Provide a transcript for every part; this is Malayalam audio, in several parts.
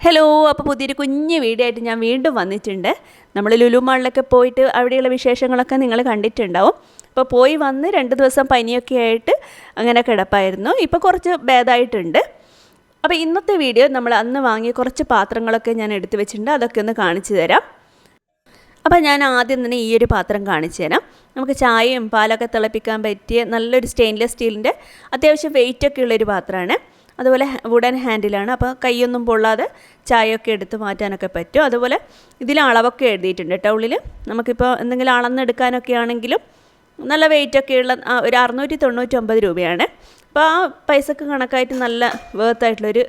ഹലോ, അപ്പോൾ പുതിയൊരു കുഞ്ഞ് വീഡിയോ ആയിട്ട് ഞാൻ വീണ്ടും വന്നിട്ടുണ്ട്. നമ്മൾ ലുലു മാളിലൊക്കെ പോയിട്ട് അവിടെയുള്ള വിശേഷങ്ങളൊക്കെ നിങ്ങൾ കണ്ടിട്ടുണ്ടാവും. അപ്പോൾ പോയി വന്ന് 2 ദിവസം പനിയൊക്കെ ആയിട്ട് അങ്ങനെ കിടപ്പായിരുന്നു. ഇപ്പോൾ കുറച്ച് ഭേദമായിട്ടുണ്ട്. അപ്പോൾ ഇന്നത്തെ വീഡിയോ നമ്മൾ അന്ന് വാങ്ങിയ കുറച്ച് പാത്രങ്ങളൊക്കെ ഞാൻ എടുത്തു വെച്ചിട്ടുണ്ട്. അതൊക്കെ ഒന്ന് കാണിച്ചു തരാം. അപ്പോൾ ഞാൻ ആദ്യം തന്നെ ഈ ഒരു പാത്രം കാണിച്ചു തരാം. നമുക്ക് ചായയും പാലൊക്കെ തിളപ്പിക്കാൻ പറ്റിയ നല്ലൊരു സ്റ്റെയിൻലെസ് സ്റ്റീലിൻ്റെ അത്യാവശ്യം വെയിറ്റൊക്കെ ഉള്ളൊരു പാത്രമാണ്. അതുപോലെ വുഡൻ ഹാൻഡിലാണ്. അപ്പോൾ കൈയൊന്നും പൊള്ളാതെ ചായയൊക്കെ എടുത്ത് മാറ്റാനൊക്കെ പറ്റും. അതുപോലെ ഇതിൽ അളവൊക്കെ എഴുതിയിട്ടുണ്ട് കേട്ടോ. ഉള്ളിൽ നമുക്കിപ്പോൾ എന്തെങ്കിലും അളന്നെടുക്കാനൊക്കെ ആണെങ്കിലും നല്ല വെയിറ്റൊക്കെയുള്ള ഒരു 699 രൂപയാണ്. അപ്പോൾ ആ പൈസക്ക് കണക്കായിട്ട് നല്ല വേർത്തായിട്ടുള്ളൊരു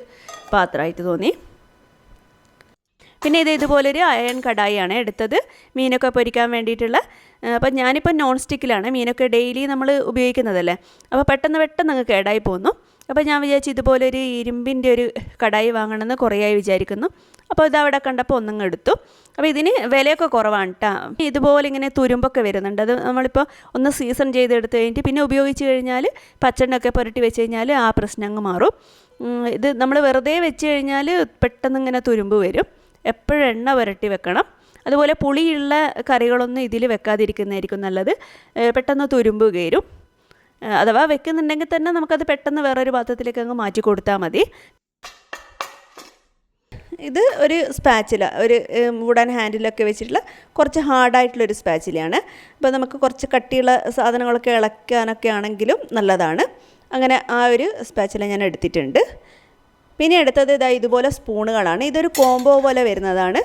പാത്രമായിട്ട് തോന്നി. പിന്നെ ഇതുപോലൊരു അയൺ കടായിയാണ് എടുത്തത്, മീനൊക്കെ പൊരിക്കാൻ വേണ്ടിയിട്ടുള്ള. അപ്പം ഞാനിപ്പോൾ നോൺ സ്റ്റിക്കിലാണ്, മീനൊക്കെ ഡെയിലി നമ്മൾ ഉപയോഗിക്കുന്നതല്ലേ. അപ്പോൾ പെട്ടെന്ന് അങ്ങ് കേടായി പോകുന്നു. അപ്പോൾ ഞാൻ വിചാരിച്ചു ഇതുപോലൊരു ഇരുമ്പിൻ്റെ ഒരു കടായി വാങ്ങണമെന്ന് കുറേയായി വിചാരിക്കുന്നു. അപ്പോൾ ഇതവിടെ കണ്ടപ്പോൾ ഒന്നങ്ങ് എടുത്തു. അപ്പോൾ ഇതിന് വിലയൊക്കെ കുറവാണ് കേട്ടോ. ഇതുപോലെ ഇങ്ങനെ തുരുമ്പൊക്കെ വരുന്നുണ്ട്. അത് നമ്മളിപ്പോൾ ഒന്ന് സീസൺ ചെയ്തെടുത്ത് കഴിഞ്ഞിട്ട് പിന്നെ ഉപയോഗിച്ച് കഴിഞ്ഞാൽ പച്ചെണ്ണയൊക്കെ പുരട്ടി വെച്ച് കഴിഞ്ഞാൽ ആ പ്രശ്നം അങ്ങ് മാറും. ഇത് നമ്മൾ വെറുതെ വെച്ച് കഴിഞ്ഞാൽ പെട്ടെന്ന് ഇങ്ങനെ തുരുമ്പ് വരും. എപ്പോഴും എണ്ണ പുരട്ടി വെക്കണം. അതുപോലെ പുളിയുള്ള കറികളൊന്നും ഇതിൽ വെക്കാതിരിക്കുന്നതായിരിക്കും നല്ലത്. പെട്ടെന്ന് തുരുമ്പ് കയറും. അഥവാ വെക്കുന്നുണ്ടെങ്കിൽ തന്നെ നമുക്കത് പെട്ടെന്ന് വേറൊരു പാത്രത്തിലേക്ക് അങ്ങ് മാറ്റി കൊടുത്താൽ മതി. ഇത് ഒരു സ്പാച്ചില, ഒരു വുഡൻ ഹാൻഡിലൊക്കെ വെച്ചിട്ടുള്ള കുറച്ച് ഹാർഡായിട്ടുള്ളൊരു സ്പാച്ചിലയാണ്. അപ്പോൾ നമുക്ക് കുറച്ച് കട്ടിയുള്ള സാധനങ്ങളൊക്കെ ഇളക്കാനൊക്കെ ആണെങ്കിലും നല്ലതാണ്. അങ്ങനെ ആ ഒരു സ്പാച്ചില ഞാൻ എടുത്തിട്ടുണ്ട്. പിന്നെ എടുത്തത് ഇതുപോലെ സ്പൂണുകളാണ്. ഇതൊരു കോംബോ പോലെ വരുന്നതാണ്,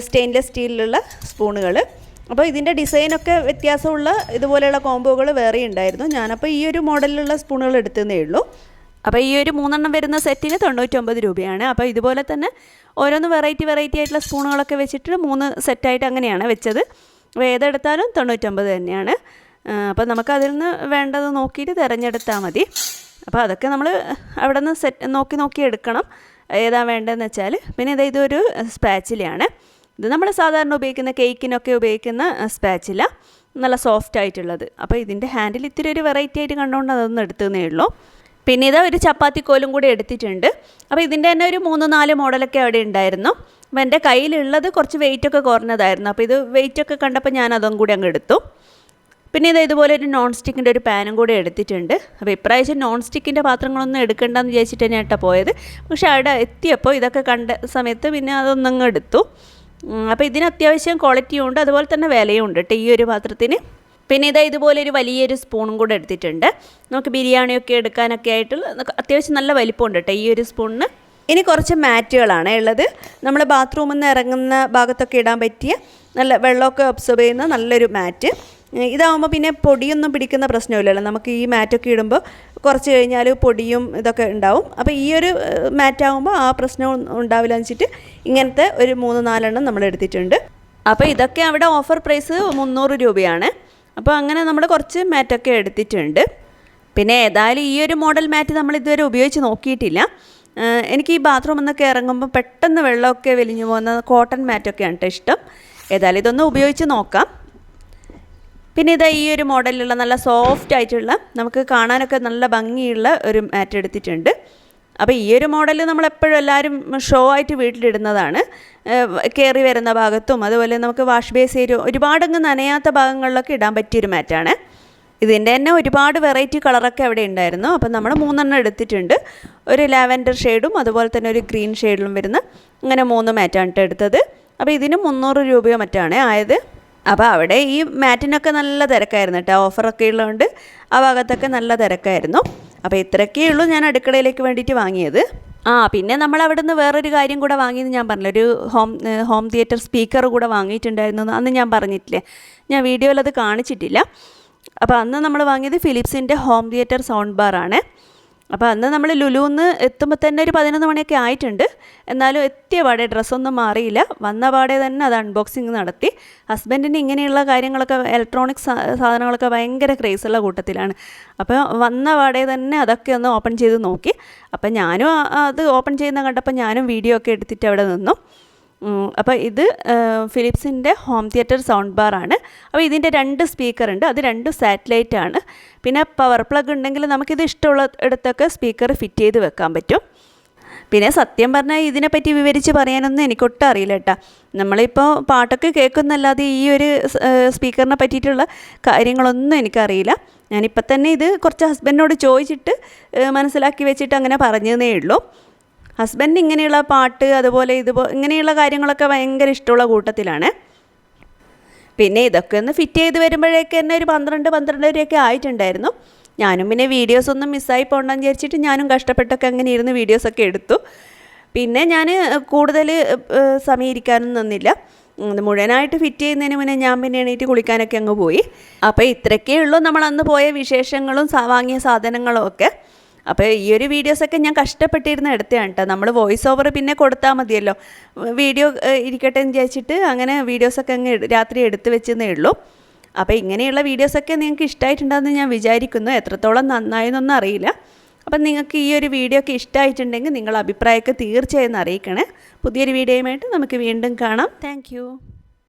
സ്റ്റെയിൻലെസ് സ്റ്റീലിലുള്ള സ്പൂണുകൾ. അപ്പോൾ ഇതിൻ്റെ ഡിസൈനൊക്കെ വ്യത്യാസമുള്ള ഇതുപോലെയുള്ള കോംബോകൾ വേറെ ഉണ്ടായിരുന്നു. ഞാനപ്പോൾ ഈ ഒരു മോഡലിലുള്ള സ്പൂണുകൾ എടുത്തതേ ഉള്ളൂ. അപ്പോൾ ഈ ഒരു 3 വരുന്ന സെറ്റിന് 99 രൂപയാണ്. അപ്പോൾ ഇതുപോലെ തന്നെ ഓരോന്ന് വെറൈറ്റി ആയിട്ടുള്ള സ്പൂണുകളൊക്കെ വെച്ചിട്ട് 3 സെറ്റായിട്ട് അങ്ങനെയാണ് വെച്ചത്. അപ്പോൾ ഏതെടുത്താലും 99 തന്നെയാണ്. അപ്പോൾ നമുക്കതിൽ നിന്ന് വേണ്ടത് നോക്കിയിട്ട് തിരഞ്ഞെടുത്താൽ മതി. അപ്പോൾ അതൊക്കെ നമ്മൾ അവിടെ നിന്ന് നോക്കി എടുക്കണം ഏതാ വേണ്ടതെന്ന് വെച്ചാൽ. പിന്നെ ഇതൊരു സ്പാച്ചിലയാണ്. ഇത് നമ്മൾ സാധാരണ ഉപയോഗിക്കുന്ന കേക്കിനൊക്കെ ഉപയോഗിക്കുന്ന സ്പാച്ചില, നല്ല സോഫ്റ്റ് ആയിട്ടുള്ളത്. അപ്പോൾ ഇതിൻ്റെ ഹാൻഡിൽ ഇത്തിരി ഒരു വെറൈറ്റി ആയിട്ട് കണ്ടുകൊണ്ട് അതൊന്നും എടുത്തതേ ഉള്ളൂ. പിന്നെ ഒരു ചപ്പാത്തിക്കോലും കൂടി എടുത്തിട്ടുണ്ട്. അപ്പോൾ ഇതിൻ്റെ തന്നെ ഒരു 3-4 മോഡലൊക്കെ അവിടെ ഉണ്ടായിരുന്നു. അപ്പോൾ എൻ്റെ കയ്യിലുള്ളത് കുറച്ച് വെയിറ്റൊക്കെ കുറഞ്ഞതായിരുന്നു. അപ്പോൾ ഇത് വെയിറ്റൊക്കെ കണ്ടപ്പോൾ ഞാൻ അതും കൂടി അങ്ങ് എടുത്തു. പിന്നെ ഇതുപോലെ ഒരു നോൺ സ്റ്റിക്കിൻ്റെ ഒരു പാനും കൂടി എടുത്തിട്ടുണ്ട്. അപ്പോൾ ഇപ്രാവശ്യം നോൺ സ്റ്റിക്കിൻ്റെ പാത്രങ്ങളൊന്നും എടുക്കണ്ടെന്ന് വിചാരിച്ചിട്ട് തന്നെയാണ് പോയത്. പക്ഷേ അവിടെ എത്തിയപ്പോൾ ഇതൊക്കെ കണ്ട സമയത്ത് പിന്നെ അതൊന്നങ്ങ് എടുത്തു. അപ്പോൾ ഇതിന് അത്യാവശ്യം ക്വാളിറ്റിയും ഉണ്ട്, അതുപോലെ തന്നെ വിലയും ഉണ്ട് കേട്ടോ ഈ ഒരു പാത്രത്തിന്. പിന്നെ ഇതുപോലെ ഒരു വലിയൊരു സ്പൂണും കൂടെ എടുത്തിട്ടുണ്ട്. നമുക്ക് ബിരിയാണിയൊക്കെ എടുക്കാനൊക്കെ ആയിട്ട് അത്യാവശ്യം നല്ല വലിപ്പമുണ്ട് കേട്ടോ ഈ ഒരു സ്പൂണിന്. ഇനി കുറച്ച് മാറ്റുകളാണ് ഉള്ളത്. നമ്മൾ ബാത്റൂമിൽ നിന്ന് ഇറങ്ങുന്ന ഭാഗത്തൊക്കെ ഇടാൻ പറ്റിയ നല്ല വെള്ളമൊക്കെ ഒബ്സർവ് ചെയ്യുന്ന നല്ലൊരു മാറ്റ്. ഇതാകുമ്പോൾ പിന്നെ പൊടിയൊന്നും പിടിക്കുന്ന പ്രശ്നമില്ലല്ലോ. നമുക്ക് ഈ മാറ്റൊക്കെ ഇടുമ്പോൾ കുറച്ച് കഴിഞ്ഞാൽ പൊടിയും ഇതൊക്കെ ഉണ്ടാവും. അപ്പോൾ ഈ ഒരു മാറ്റാകുമ്പോൾ ആ പ്രശ്നം ഉണ്ടാവില്ല എന്ന് വെച്ചിട്ട് ഇങ്ങനത്തെ ഒരു 3-4 നമ്മൾ എടുത്തിട്ടുണ്ട്. അപ്പോൾ ഇതൊക്കെ അവിടെ ഓഫർ പ്രൈസ് 300 രൂപയാണ്. അപ്പോൾ അങ്ങനെ നമ്മൾ കുറച്ച് മാറ്റൊക്കെ എടുത്തിട്ടുണ്ട്. പിന്നെ ഏതായാലും ഈ ഒരു മോഡൽ മാറ്റ് നമ്മൾ ഇതുവരെ ഉപയോഗിച്ച് നോക്കിയിട്ടില്ല. എനിക്ക് ഈ ബാത്റൂമിൽ നിന്നൊക്കെ ഇറങ്ങുമ്പോൾ പെട്ടെന്ന് വെള്ളമൊക്കെ വലിഞ്ഞു പോകുന്ന കോട്ടൺ മാറ്റൊക്കെയാണ് കേട്ടോ ഇഷ്ടം. ഏതായാലും ഇതൊന്ന് ഉപയോഗിച്ച് നോക്കാം. പിന്നെ ഈ ഒരു മോഡലിലുള്ള നല്ല സോഫ്റ്റ് ആയിട്ടുള്ള നമുക്ക് കാണാനൊക്കെ നല്ല ഭംഗിയുള്ള ഒരു മാറ്റ് എടുത്തിട്ടുണ്ട്. അപ്പോൾ ഈ ഒരു മോഡൽ നമ്മളെപ്പോഴും എല്ലാവരും ഷോ ആയിട്ട് വീട്ടിലിടുന്നതാണ്. കയറി വരുന്ന ഭാഗത്തും അതുപോലെ നമുക്ക് വാഷ് ബേസ് ഏരിയ ഒരുപാടങ്ങ് നനയാത്ത ഭാഗങ്ങളിലൊക്കെ ഇടാൻ പറ്റിയൊരു മാറ്റാണ്. ഇതിൻ്റെ തന്നെ ഒരുപാട് വെറൈറ്റി കളറൊക്കെ അവിടെ ഉണ്ടായിരുന്നു. അപ്പോൾ നമ്മൾ 3 എടുത്തിട്ടുണ്ട്. ഒരു ലാവൻഡർ ഷെയ്ഡും അതുപോലെ തന്നെ ഒരു ഗ്രീൻ ഷെയ്ഡിലും വരുന്ന അങ്ങനെ 3 മാറ്റാണ് എടുത്തത്. അപ്പോൾ ഇതിന് 300 രൂപയോ മറ്റാണ് ആയത്. അപ്പോൾ അവിടെ ഈ മാറ്റിനൊക്കെ നല്ല തിരക്കായിരുന്നു കേട്ടോ. ഓഫറൊക്കെ ഉള്ളതുകൊണ്ട് ആ ഭാഗത്തൊക്കെ നല്ല തിരക്കായിരുന്നു. അപ്പോൾ ഇത്രയൊക്കെ ഉള്ളൂ ഞാൻ അടുക്കളയിലേക്ക് വേണ്ടിയിട്ട് വാങ്ങിയത്. പിന്നെ നമ്മൾ അവിടെ നിന്ന് വേറൊരു കാര്യം കൂടെ വാങ്ങിയെന്ന് ഞാൻ പറഞ്ഞില്ല. ഒരു ഹോം തിയേറ്റർ സ്പീക്കർ കൂടെ വാങ്ങിയിട്ടുണ്ടായിരുന്നു. അന്ന് ഞാൻ പറഞ്ഞിട്ടില്ലേ, ഞാൻ വീഡിയോയിൽ അത് കാണിച്ചിട്ടില്ല. അപ്പോൾ അന്ന് നമ്മൾ വാങ്ങിയത് ഫിലിപ്സിൻ്റെ ഹോം തിയേറ്റർ സൗണ്ട് ബാറാണ്. അപ്പോൾ അന്ന് നമ്മൾ ലുലുന്ന് എത്തുമ്പോൾ തന്നെ ഒരു 11 മണിയൊക്കെ ആയിട്ടുണ്ട്. എന്നാലും എത്തിയ പാടെ ഡ്രസ്സൊന്നും മാറിയില്ല. വന്ന പാടെ തന്നെ അത് അൺബോക്സിങ് നടത്തി. ഹസ്ബൻഡിന് ഇങ്ങനെയുള്ള കാര്യങ്ങളൊക്കെ ഇലക്ട്രോണിക്സ് സാധനങ്ങളൊക്കെ ഭയങ്കര ക്രേസുള്ള കൂട്ടത്തിലാണ്. അപ്പോൾ വന്ന പാടെ തന്നെ അതൊക്കെ ഒന്ന് ഓപ്പൺ ചെയ്ത് നോക്കി. അപ്പോൾ ഞാനും അത് ഓപ്പൺ ചെയ്യുന്ന കണ്ടപ്പോൾ ഞാനും വീഡിയോ ഒക്കെ എടുത്തിട്ട് അവിടെ നിന്നു. അപ്പോൾ ഇത് ഫിലിപ്സിൻ്റെ ഹോം തിയേറ്റർ സൗണ്ട് ബാറാണ്. അപ്പോൾ ഇതിൻ്റെ 2 സ്പീക്കറുണ്ട്. അത് 2 സാറ്റലൈറ്റാണ്. പിന്നെ പവർ പ്ലഗ് ഉണ്ടെങ്കിൽ നമുക്കിത് ഇഷ്ടമുള്ള ഇടത്തൊക്കെ സ്പീക്കർ ഫിറ്റ് ചെയ്ത് വെക്കാൻ പറ്റും. പിന്നെ സത്യം പറഞ്ഞാൽ ഇതിനെപ്പറ്റി വിവരിച്ച് പറയാനൊന്നും എനിക്കൊട്ടും അറിയില്ല കേട്ടോ. നമ്മളിപ്പോൾ പാട്ടൊക്കെ കേൾക്കുന്നല്ലാതെ ഈ ഒരു സ്പീക്കറിനെ പറ്റിയിട്ടുള്ള കാര്യങ്ങളൊന്നും എനിക്കറിയില്ല. ഞാനിപ്പോൾ തന്നെ ഇത് കുറച്ച് ഹസ്ബൻഡിനോട് ചോദിച്ചിട്ട് മനസ്സിലാക്കി വെച്ചിട്ട് അങ്ങനെ പറഞ്ഞതേ ഉള്ളൂ. ഹസ്ബൻഡ് ഇങ്ങനെയുള്ള പാട്ട് അതുപോലെ ഇങ്ങനെയുള്ള കാര്യങ്ങളൊക്കെ ഭയങ്കര ഇഷ്ടമുള്ള കൂട്ടത്തിലാണ്. പിന്നെ ഇതൊക്കെ ഒന്ന് ഫിറ്റ് ചെയ്ത് വരുമ്പോഴേക്ക് തന്നെ ഒരു 12-12:30 ആയിട്ടുണ്ടായിരുന്നു. ഞാനും പിന്നെ വീഡിയോസൊന്നും മിസ്സായി പോകണ്ടെന്ന് വിചാരിച്ചിട്ട് ഞാനും കഷ്ടപ്പെട്ടൊക്കെ അങ്ങനെ ഇരുന്ന് വീഡിയോസൊക്കെ എടുത്തു. പിന്നെ ഞാൻ കൂടുതൽ സമയം ഇരിക്കാനും നിന്നില്ല. മുഴുവനായിട്ട് ഫിറ്റ് ചെയ്യുന്നതിന് മുന്നേ ഞാൻ പിന്നെ എണീറ്റ് കുളിക്കാനൊക്കെ അങ്ങ് പോയി. അപ്പോൾ ഇത്രയൊക്കെ ഉള്ളൂ നമ്മൾ അന്ന് പോയ വിശേഷങ്ങളും വാങ്ങിയ സാധനങ്ങളും ഒക്കെ. അപ്പോൾ ഈ ഒരു വീഡിയോസൊക്കെ ഞാൻ കഷ്ടപ്പെട്ടിരുന്ന് എടുത്തതാണ് കേട്ടോ. നമ്മൾ വോയിസ് ഓവർ പിന്നെ കൊടുത്താൽ മതിയല്ലോ, വീഡിയോ ഇരിക്കട്ടെ എന്ന് വിചാരിച്ചിട്ട് അങ്ങനെ വീഡിയോസൊക്കെ അങ്ങ് രാത്രി എടുത്ത് വെച്ചെന്നേ ഉള്ളൂ. അപ്പോൾ ഇങ്ങനെയുള്ള വീഡിയോസൊക്കെ നിങ്ങൾക്ക് ഇഷ്ടമായിട്ടുണ്ടെന്ന് ഞാൻ വിചാരിക്കുന്നു. എത്രത്തോളം നന്നായെന്നൊന്നും അറിയില്ല. അപ്പം നിങ്ങൾക്ക് ഈ ഒരു വീഡിയോ ഒക്കെ ഇഷ്ടമായിട്ടുണ്ടെങ്കിൽ നിങ്ങളുടെ അഭിപ്രായമൊക്കെ തീർച്ചയായും അറിയിക്കണേ. പുതിയൊരു വീഡിയോയുമായിട്ട് നമുക്ക് വീണ്ടും കാണാം. താങ്ക്